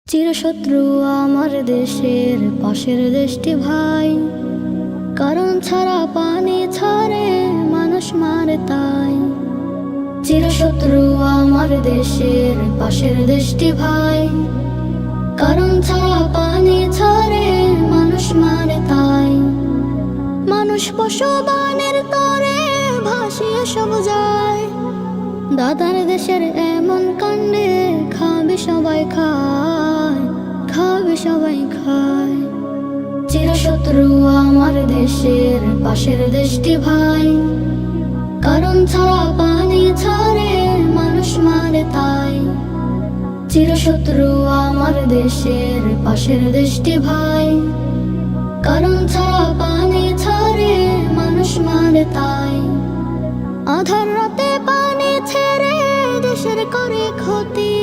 চিরশত্রু আমার দেশের পাশের দেশটি ভাই, কারণ ছাড়া পানি ছাড়ে মানুষ মারে তাই। চিরশত্রু আমার দেশের পাশের দেশটি ভাই, কারণ ছাড়া পানি ছাড়ে মানুষ মারে তাই। মানুষ পশু বানের তরে ভাসিয়ে সব যায়, দাদার দেশের এমন কাণ্ডে খাবে সবাই খায়, খাবে সবাই খায়। চিরশত্রু আমার দেশের পাশের দেশটি ভাই, কারণ ছাড়া পানি ছাড়ে মানুষ মারে তাই। চিরশত্রু আমার দেশের পাশের দেশটি ভাই, কারণ ছাড়া পানি ছাড়ে মানুষ মারে তাই। আধার রাতে পানি ছেড়ে দেশের করে ক্ষতি,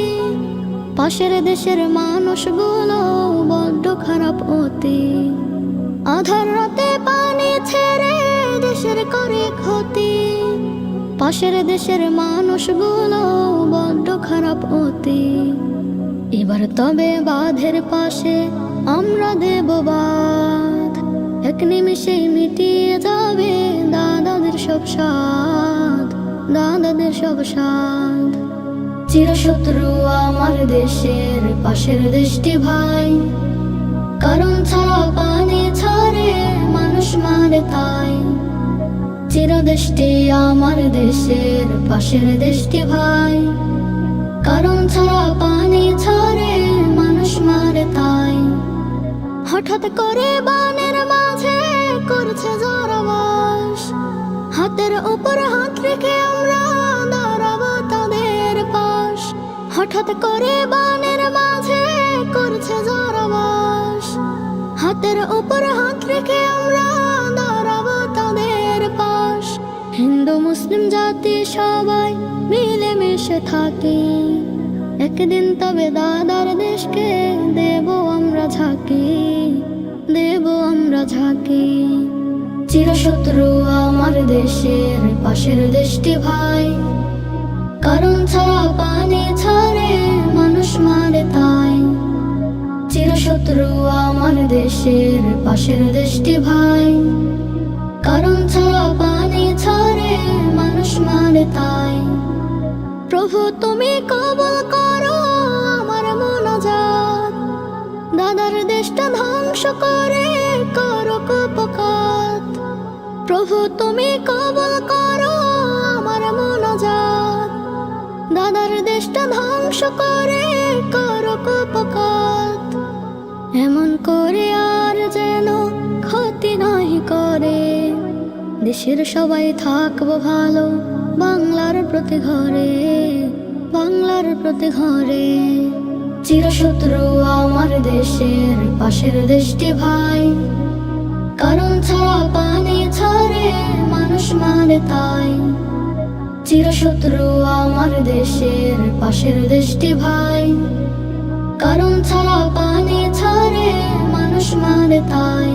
পাশের দেশের মানুষগুলো বড্ড খারাপ অতি। আধার রাতে পানি ছেড়ে দেশের করে ক্ষতি, পাশের দেশের মানুষগুলো বড্ড খারাপ অতি। এবার তবে বাঁধের পাশে আমরা দেব বাঁধ, এক নিমিষেই মিটিয়ে যাবে দাদাদের সব সাধ, দাদাদের সব সাধ। চিরশত্রু আমার দেশের পাশের দেশটি ভাই, কারণ ছাড়া পানি ছাড়ে মানুষ মারে তাই। চিরদেশটি আমার দেশের পাশের দেশটি ভাই, কারণ ছাড়া পানি ছাড়ে মানুষ মারে তাই। হঠাৎ করে বানের মাঝে করছে জোরাবাস, হাতের উপর হাত রেখে আমরা দাঁড়াবো তাদের পাশ। হঠাৎ করে বানের মাঝে করছে জোরাবাস, হাতের উপর হাত রেখে আমরা দাঁড়াবো তাদের পাশ। হিন্দু মুসলিম জাতি সবাই মিলে মিশে থাকি, একদিন তবে দাদার দেশকে দেব আমরা ঝাঁকি, দেব আমরা ঝাঁকি। চিরশত্রু আমার দেশের পাশের দেশটি ভাই, কারণ ছাড়া পানি ছাড়ে মানুষ মারে তাই। চিরশত্রু আমার দেশের পাশের দেশটি ভাই, কারণ ছাড়া পানি ছাড়ে মানুষ মারে তাই। প্রভু তুমি কবুল করো আমার মোনাজাত, দাদার দেশটা ধ্বংস করে করো কুপকাত। প্রভু তুমি কবুল করো আমার মোনাজাত, দাদার দেশটা ধ্বংস করে করো কুপকাত। এমন করে আর যেন ক্ষতি নাই করে, দেশের সবাই থাকবো ভালো বাংলার প্রতি ঘরে, বাংলার প্রতি ঘরে। চিরশত্রু আমার দেশের পাশের দেশটি ভাই, কারণ ছাড়া পানি ছাড়ে মানুষ মারে তাই। চিরশত্রু আমার দেশের পাশের দেশটি ভাই, কারণ ছাড়া পানি ছাড়ে মানুষ মারে তাই।